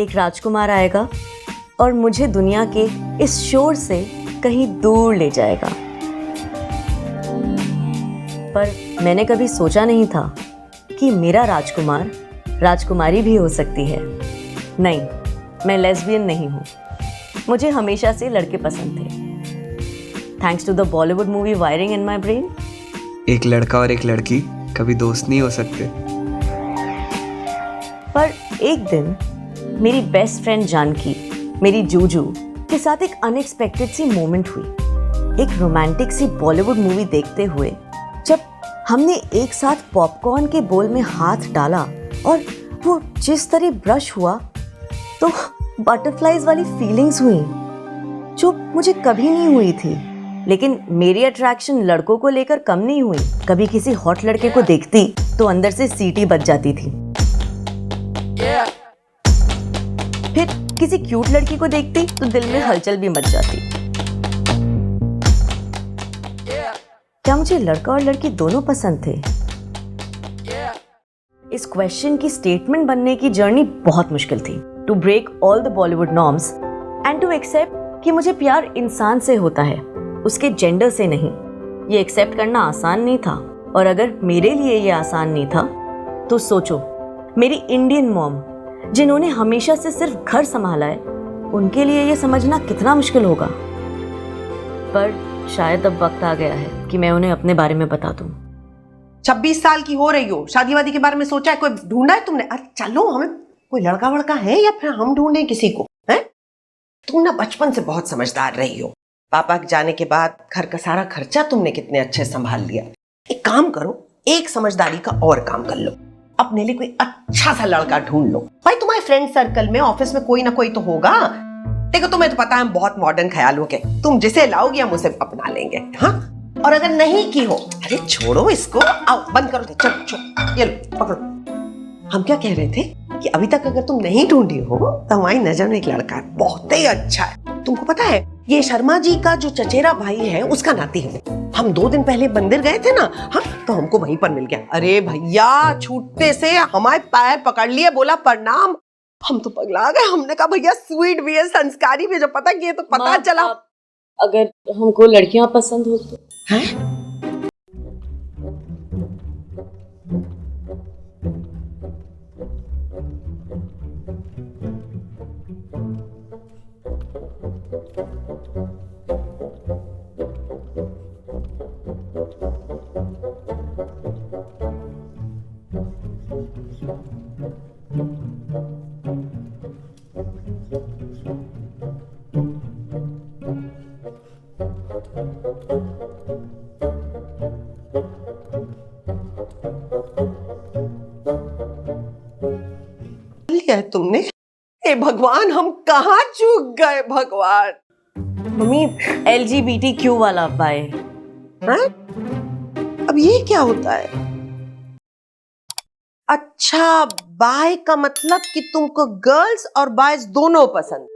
एक राजकुमार आएगा और मुझे दुनिया के इस शोर से कहीं दूर ले जाएगा। पर मैंने कभी सोचा नहीं था कि मेरा राजकुमार राजकुमारी भी हो सकती है। नहीं, मैं लेस्बियन नहीं हूँ। मुझे हमेशा से लड़के पसंद थे। Thanks to the Bollywood movie wiring in my brain. एक लड़का और एक लड़की कभी दोस्त नहीं हो सकते। पर एक दिन मेरी बेस्ट फ्रेंड जानकी, मेरी जूजू के साथ एक अनएक्सपेक्टेड सी मोमेंट हुई। एक रोमांटिक सी बॉलीवुड मूवी देखते हुए जब हमने एक साथ पॉपकॉर्न के बोल में हाथ डाला और वो जिस तरह ब्रश हुआ तो बटरफ्लाइज वाली फीलिंग्स हुई जो मुझे कभी नहीं हुई थी। लेकिन मेरी अट्रैक्शन लड़कों को लेकर कम नहीं हुई। कभी किसी हॉट लड़के को देखती तो अंदर से सीटी बज जाती थी। फिर किसी क्यूट लड़की को देखती तो दिल में हलचल भी मच जाती। क्या मुझे लड़का और लड़की दोनों पसंद थे? इस क्वेश्चन की स्टेटमेंट बनने की जर्नी बहुत मुश्किल थी। To break all the Bollywood norms and to accept कि मुझे प्यार इंसान से होता है, उसके जेंडर से नहीं। ये एक्सेप्ट करना आसान नहीं था। और अगर मेरे लिए ये आसान नहीं था तो सोचो, मेरी इंडियन मॉम जिन्होंने हमेशा से सिर्फ घर संभाला है, उनके लिए ये समझना कितना मुश्किल होगा। पर शायद अब वक्त आ गया है कि मैं उन्हें अपने बारे में बता दूं। 26 साल की हो रही हो, शादी वादी के बारे में सोचा है? कोई ढूंढा है तुमने? अरे चलो, हमें कोई लड़का वड़का है या फिर हम ढूंढे किसी को? हैं? तुम ना बचपन से बहुत समझदार रही हो। पापा के जाने के बाद घर का सारा खर्चा तुमने कितने अच्छे संभाल लिया। एक काम करो, एक समझदारी का और काम कर लो, अपने लिए कोई अच्छा सा लड़का ढूंढ लो। भाई तुम्हारे फ्रेंड सर्कल में, ऑफिस में कोई ना कोई तो होगा। देखो, तुम्हें तो पता है हम बहुत मॉडर्न ख्यालों के, तुम जिसे लाओगी हम उसे अपना लेंगे। हाँ, और अगर नहीं की हो, अरे छोड़ो इसको, आओ बंद करो, चलो ये लो पकड़ो। हम क्या कह रहे थे कि अभी तक अगर तुम नहीं ढूंढी हो तो हमारी नजर में एक लड़का है, बहुत ही अच्छा है। तुमको पता है, ये शर्मा जी का जो चचेरा भाई है उसका नाती है। हम 2 दिन पहले मंदिर गए थे ना, हाँ, तो हमको वहीं पर मिल गया। अरे भैया, छूटने से हमारे पैर पकड़ लिए, बोला प्रणाम। हम तो पगला गए। हमने कहा भैया स्वीट भी है, संस्कारी भी है, जो पता किए तो पता चला। अगर हमको लड़कियां पसंद हो तो? हैं? लिया तुमने? हे भगवान, हम कहाँ चूक गए भगवान। मम्मी, LGBTQ वाला बाय। हैं? अब ये क्या होता है? अच्छा, बाय का मतलब कि तुमको गर्ल्स और बॉयज दोनों पसंद।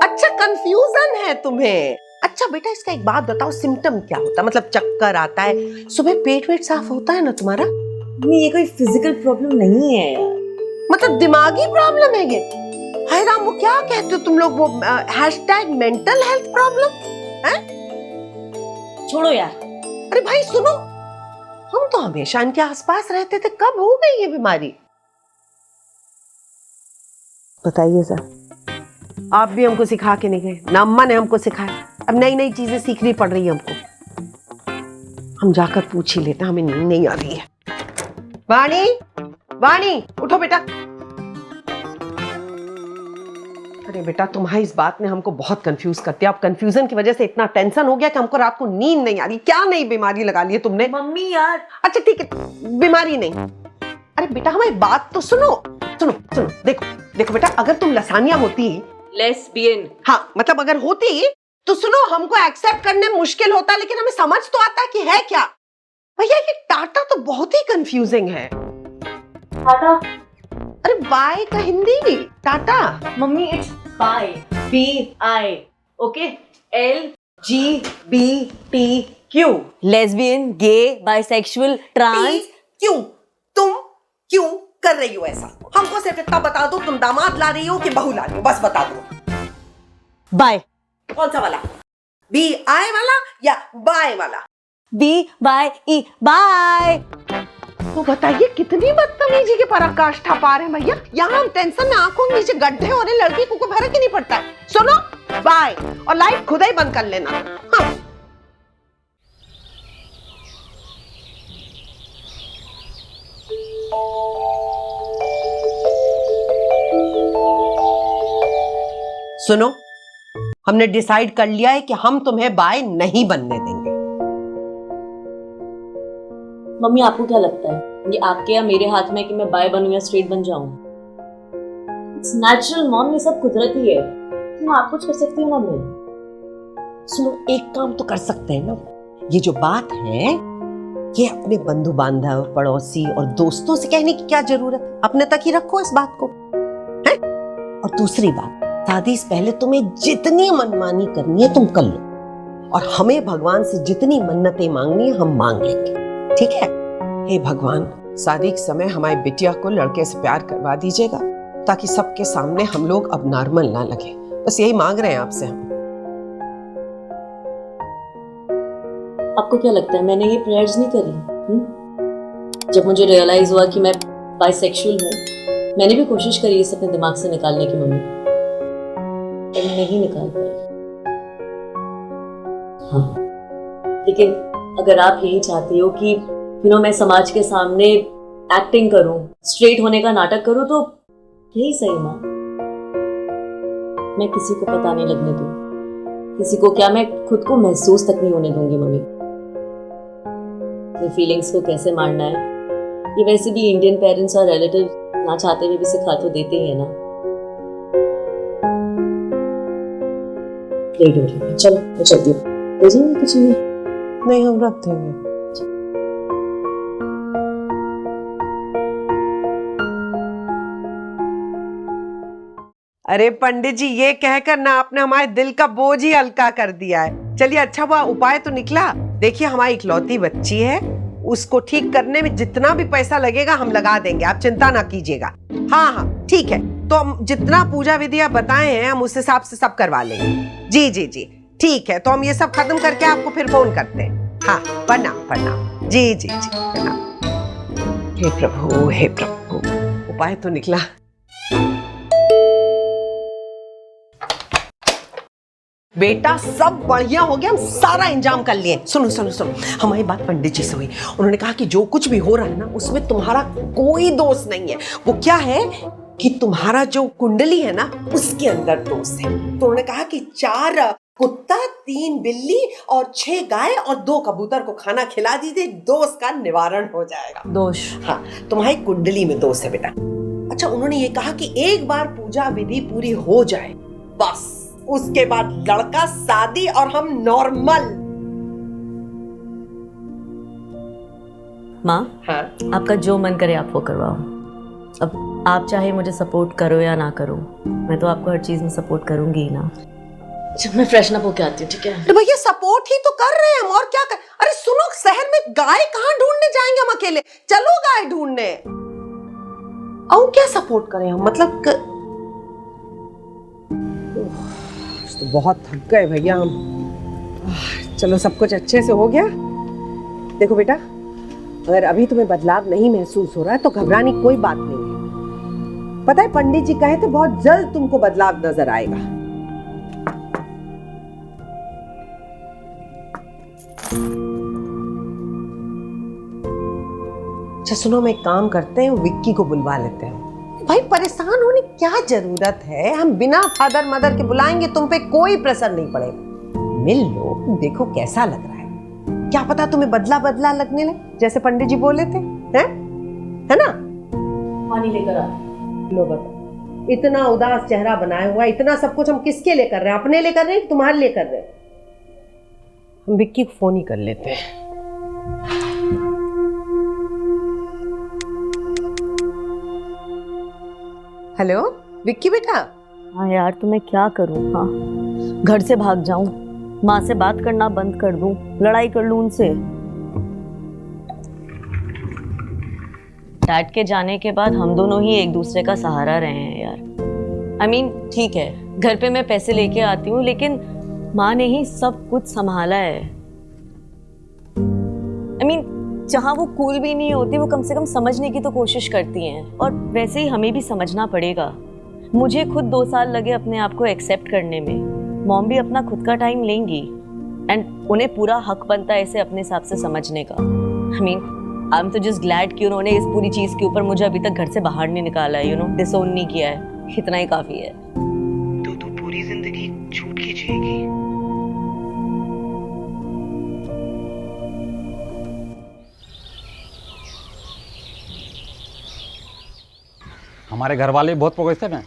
अच्छा, कंफ्यूजन है तुम्हें। अच्छा बेटा, इसका एक बात बताओ, सिम्टम क्या होता है? मतलब चक्कर आता है, सुबह पेट वेट साफ होता है ना तुम्हारा? ये कोई फिजिकल प्रॉब्लम नहीं है यार, मतलब दिमागी प्रॉब्लम है ये? हाय राम, वो क्या कहते हो तुम लोग, वो #मेंटल हेल्थ प्रॉब्लम है? छोड़ो यार। अरे भाई सुनो, हम तो हमेशा इनके आसपास रहते थे, कब हो गई ये बीमारी? बताइए सर। आप भी हमको सिखा के नहीं गए ना, अम्मा ने हमको सिखाया। अब नई नई चीजें सीखनी पड़ रही है हमको। हम जाकर पूछ ही लेते, हमें नींद नहीं आ रही है। वाणी, वाणी उठो बेटा। अरे बेटा, तुम्हारी इस बात ने हमको बहुत कंफ्यूज कर दिया। अब कंफ्यूजन की वजह से इतना टेंशन हो गया कि हमको रात को नींद नहीं आ रही। क्या नई बीमारी लगा ली है तुमने? मम्मी यार। अच्छा ठीक है, बीमारी नहीं। अरे बेटा, हमारी बात तो सुनो सुनो सुनो। देखो देखो बेटा, अगर तुम लसानिया होती, लेस्बियन, हाँ मतलब अगर होती तो सुनो, हमको एक्सेप्ट करने में मुश्किल होता, लेकिन हमें समझ तो आता कि है क्या। भैया ये टाटा तो बहुत ही कंफ्यूजिंग है। टाटा? अरे बाय का हिंदी टाटा। मम्मी, it's bye, BI, okay? LGBTQ, lesbian, gay, bisexual, trans. क्यों? तुम क्यों कर रही रही हो ऐसा? हमको सिर्फ इतना बता दो, तुम दामाद ला रही हो कि बहू ला रही हो, बस बता दो। बाय। कौन सा वाला? बी आई वाला या बाय वाला? BYE bye. तो बताइए कितनी बदतमीजी के पराकाष्ठा पार है भैया। यहाँ हम टेंशन में आंखों के नीचे गड्ढे हो रहे, लड़की को कोई फर्क ही नहीं पड़ता है। सुनो, बाय, और लाइट खुद ही बंद कर लेना। हाँ। सुनो, हमने डिसाइड कर लिया है कि हम तुम्हें बाय नहीं बनने देंगे। मम्मी आपको क्या लगता है ये आपके या मेरे हाथ में कि मैं बाय बनूं या स्ट्रेट बन जाऊं? इट्स नेचुरल मॉम, ये सब कुदरती है। तुम आप कुछ कर सकती हो ना। मैं सुनो, एक काम तो कर सकते हैं ना, ये जो बात है ये अपने बंधु बांधव, पड़ोसी और दोस्तों से कहने की क्या जरूरत, अपने तक ही रखो इस बात को, है? और दूसरी बात, शादी से पहले तुम्हें जितनी मनमानी करनी है तुम कर लो, और हमें भगवान से जितनी मन्नतें मांगनी है हम मांग लेंगे, ठीक है? हे भगवान, शादी के समय हमारी बिटिया को लड़के से प्यार करवा दीजिएगा ताकि सबके सामने हम लोग अब नॉर्मल ना लगे। बस यही मांग रहे हैं आपसे हम। आपको क्या लगता है मैंने ये प्रेयर्स नहीं करी? जब मुझे रियलाइज हुआ कि मैं बाइसेक्सुअल हूँ, मैंने भी कोशिश करी इसे अपने दिमाग से निकालने की मम्मी, पर नहीं निकाल पाई। हाँ, लेकिन अगर आप यही चाहती हो कि मैं समाज के सामने एक्टिंग करूं, स्ट्रेट होने का नाटक करूं, तो यही सही माँ। मैं किसी को पता नहीं लगने दूं, किसी को क्या, मैं खुद को महसूस तक नहीं होने दूंगी मम्मी। ये फीलिंग्स को कैसे मारना है ये वैसे भी इंडियन पेरेंट्स और रिलेटिव ना चाहते हुए भी सिखा तो देते ही है ना। लेट हो रही है, चलो मैं चलती हूँ। ले जाएंगे किचन में? नहीं, हम रख देंगे। अरे पंडित जी, ये कहकर ना आपने हमारे दिल का बोझ ही हल्का कर दिया है। चलिए, अच्छा हुआ उपाय तो निकला। देखिए, हमारी इकलौती बच्ची है, उसको ठीक करने में जितना भी पैसा लगेगा हम लगा देंगे, आप चिंता ना कीजिएगा। हाँ हाँ ठीक है, तो हम जितना पूजा विधि आप बताए हैं हम उस हिसाब से सब करवा लेंगे। जी जी जी ठीक है, तो हम ये सब खत्म करके आपको फिर फोन करते हैं। हाँ, प्रणाम प्रणाम। जी जी जी प्रणाम। हे प्रभु, हे प्रभु, उपाय तो निकला। बेटा, सब बढ़िया हो गया, हम सारा इंतजाम कर लिए। सुनो सुनो सुनो, हमारी बात पंडित जी से हुई। उन्होंने कहा कि जो कुछ भी हो रहा है ना, उसमें तुम्हारा कोई दोष नहीं है। वो क्या है कि तुम्हारा जो कुंडली है ना, उसके अंदर दोष है। तो उन्होंने कहा कि 4 कुत्ता, 3 बिल्ली और 6 गाय और 2 कबूतर को खाना खिला दीजिए, दोष का निवारण हो जाएगा। दोष? हाँ, तुम्हारी कुंडली में दोष है बेटा। अच्छा, उन्होंने ये कहा कि एक बार पूजा विधि पूरी हो जाए, बस उसके बाद लड़का, शादी और हम नॉर्मल। माँ, हाँ? आपका जो मन करे आप वो करवाओ। अब आप चाहे मुझे सपोर्ट करो या ना करो, मैं तो आपको हर चीज में सपोर्ट करूंगी ही ना। जब मैं फ्रेशन अप होके आती हूँ, ठीक है? तो भैया, सपोर्ट ही तो कर रहे हैं हम, और क्या कर। अरे सुनो, शहर में गाय कहाँ ढूंढने जाएंगे हम अकेले? चलो गाय ढूंढने। और क्या सपोर्ट करें हम, मतलब तो बहुत थक गए भैया हम। चलो, सब कुछ अच्छे से हो गया। देखो बेटा, अगर अभी तुम्हें बदलाव नहीं महसूस हो रहा है तो घबराने की कोई बात नहीं है। पता है, पंडित जी कहे थे बहुत जल्द तुमको बदलाव नजर आएगा। अच्छा सुनो, मैं एक काम करते हैं, विक्की को बुलवा लेते हैं। भाई, परेशान होने की क्या जरूरत है, हम बिना फादर मदर के बुलाएंगे, तुम पे कोई प्रेशर नहीं पड़ेगा। मिल लो, देखो कैसा लग रहा है। क्या पता तुम्हें बदला बदला लगने लगे, जैसे पंडित जी बोले थे, हैं? है ना? पानी लेकर आ। लो बता, इतना उदास चेहरा बनाया हुआ, इतना सब कुछ हम किसके लिए कर रहे हैं? अपने लिए कर रहे हैं कि तुम्हारे लिए कर रहे हैं? हम विक्की को फोन ही कर लेते हैं। हेलो विक्की बेटा। हाँ यार, तो मैं क्या करूँ? हाँ, घर से भाग जाऊं, माँ से बात करना बंद कर दूं, लड़ाई कर लूं उनसे? डैड के जाने के बाद हम दोनों ही एक दूसरे का सहारा रहे हैं यार। आई मीन ठीक है, घर पे मैं पैसे लेके आती हूँ, लेकिन माँ ने ही सब कुछ संभाला है। आई मीन जहाँ वो कूल भी नहीं होती, वो कम से कम समझने की तो कोशिश करती हैं, और वैसे ही हमें भी समझना पड़ेगा। मुझे खुद 2 साल लगे अपने आप को एक्सेप्ट करने में, मॉम भी अपना खुद का टाइम लेंगी, एंड उन्हें पूरा हक बनता है इसे अपने हिसाब से समझने का। आई मीन आई एम तो जस्ट ग्लैड कि उन्होंने इस पूरी चीज़ के ऊपर मुझे अभी तक घर से बाहर नहीं निकाला है, डिसोन नहीं किया है, इतना ही काफ़ी है। तो तू पूरी जिंदगी झूठ की जिएगी? हमारे घर वाले बहुत प्रोग्रेसिव हैं।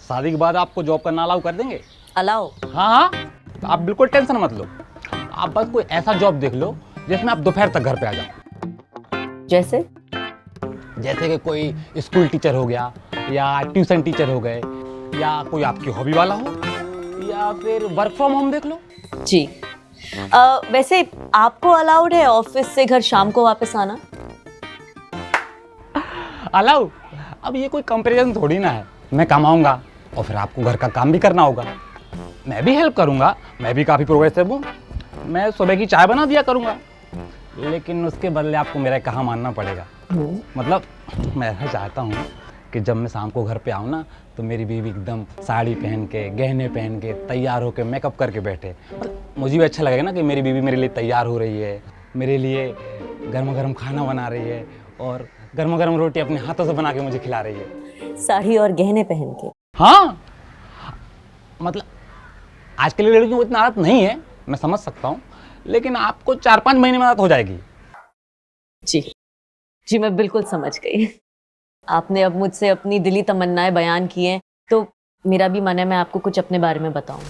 शादी के बाद आपको जॉब करना अलाउ कर देंगे। अलाउ? हाँ, तो आप बिल्कुल टेंशन मत लो। आप बस कोई ऐसा जॉब देख लो जिसमें आप दोपहर तक घर पे आ जाओ। जैसे कि कोई स्कूल टीचर हो गया, या ट्यूशन टीचर हो गए, या कोई आपकी हॉबी वाला हो, या फिर वर्क फ्रॉम होम देख लो। जी। वैसे आपको अलाउड है ऑफिस से घर शाम को वापस आना? अलाउ? अब ये कोई कंपैरिजन थोड़ी ना है। मैं कमाऊंगा और फिर आपको घर का काम भी करना होगा। मैं भी हेल्प करूंगा, मैं भी काफ़ी प्रोग्रेसिव हूँ। मैं सुबह की चाय बना दिया करूंगा, लेकिन उसके बदले आपको मेरा कहा मानना पड़ेगा। मतलब मैं ऐसा चाहता हूँ कि जब मैं शाम को घर पे आऊँ ना, तो मेरी बीवी एकदम साड़ी पहन के, गहने पहन के, तैयार होकर, मेकअप करके बैठे। मुझे भी अच्छा लगेगा ना कि मेरी बीवी मेरे लिए तैयार हो रही है, मेरे लिए गर्मा गर्म खाना बना रही है, और गर्मा गर्म रोटी अपने हाथों से बना के मुझे खिला रही है। साड़ी और गहने पहन के? हाँ, मतलब आज के लिए लड़कियों को इतना आदत नहीं है, मैं समझ सकता हूँ, लेकिन आपको 4-5 महीने में आदत हो जाएगी। जी मैं बिल्कुल समझ गई। आपने अब मुझसे अपनी दिली तमन्नाएं बयान की हैं, तो मेरा भी मन है मैं आपको कुछ अपने बारे में बताऊं।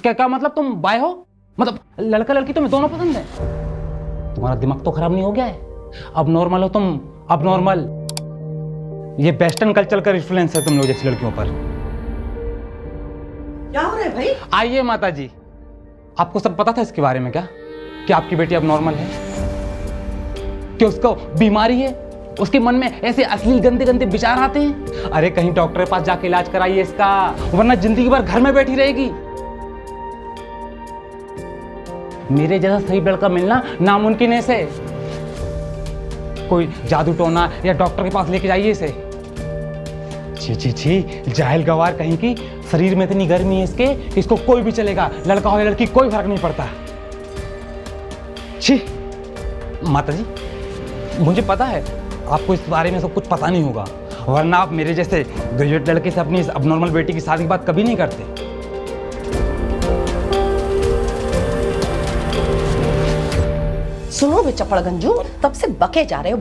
क्या मतलब तुम बाय हो? मतलब लड़का लड़की तुम्हें दोनों पसंद है? तुम्हारा दिमाग तो खराब नहीं हो गया है? अब नॉर्मल हो तुम, अब नॉर्मल। ये वेस्टर्न कल्चर का इन्फ्लुएंस है तुम लोग जैसी लड़कियों पर। क्या हो रहा है भाई? आइए माता जी, आपको सब पता था इसके बारे में क्या, कि आपकी बेटी अब नॉर्मल है, कि उसको बीमारी है, उसके मन में ऐसे अश्लील गंदे गंदे विचार आते हैं? अरे कहीं डॉक्टर के पास जाके इलाज कराइए इसका, वरना जिंदगी भर घर में बैठी रहेगी। मेरे जैसा सही लड़का मिलना नामुमकिन है इसे। कोई जादू टोना या डॉक्टर के पास लेके जाइए इसे। छी, जाहिल गवार कहीं की। शरीर में इतनी गर्मी है इसके, इसको कोई भी चलेगा, लड़का हो या लड़की कोई फर्क नहीं पड़ता। छी। माता जी, मुझे पता है आपको इस बारे में सब कुछ पता नहीं होगा, वरना आप मेरे जैसे ग्रेजुएट लड़के से अपनी अबनॉर्मल बेटी की शादी की बात कभी नहीं करते। सुनो बे चपड़गंजू, तब से बके जा रहे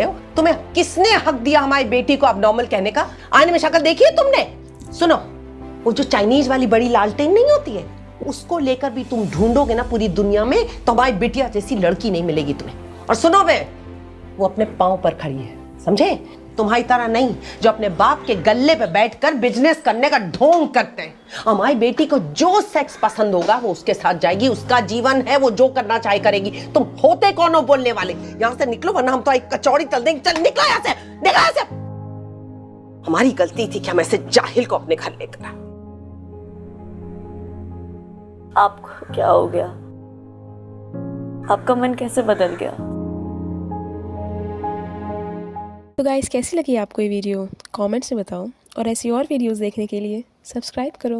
हो। तुम्हें किसने हक दिया हमारी बेटी को अबनॉर्मल कहने का? आईने में शक्ल देखी है तुमने? सुनो, वो जो चाइनीज वाली बड़ी लालटेन नहीं होती है, उसको लेकर भी तुम ढूंढोगे ना पूरी दुनिया में, तो हमारी बिटिया जैसी लड़की नहीं मिलेगी तुम्हें। और सुनो बे, वो अपने पांव पर खड़ी है, समझे? तुम्हारी तरह नहीं जो अपने बाप के गल्ले पे बैठकर बिजनेस करने का ढोंग करते हैं। हमारी बेटी को जो सेक्स पसंद होगा वो उसके साथ जाएगी, उसका जीवन है, वो जो करना चाहे करेगी। तुम होते कौन हो बोलने वाले? यहां से निकलो, वरना हम तो एक कचौड़ी तल देंगे। चल निकलो यहां से, निकलो यहां से। हमारी गलती थी कि हम ऐसे जाहिल को अपने घर लेकर आए। आपको क्या हो गया? आपका मन कैसे बदल गया? तो गाइस, कैसी लगी आपको ये वीडियो? कमेंट्स में बताओ, और ऐसी और वीडियोस देखने के लिए सब्सक्राइब करो।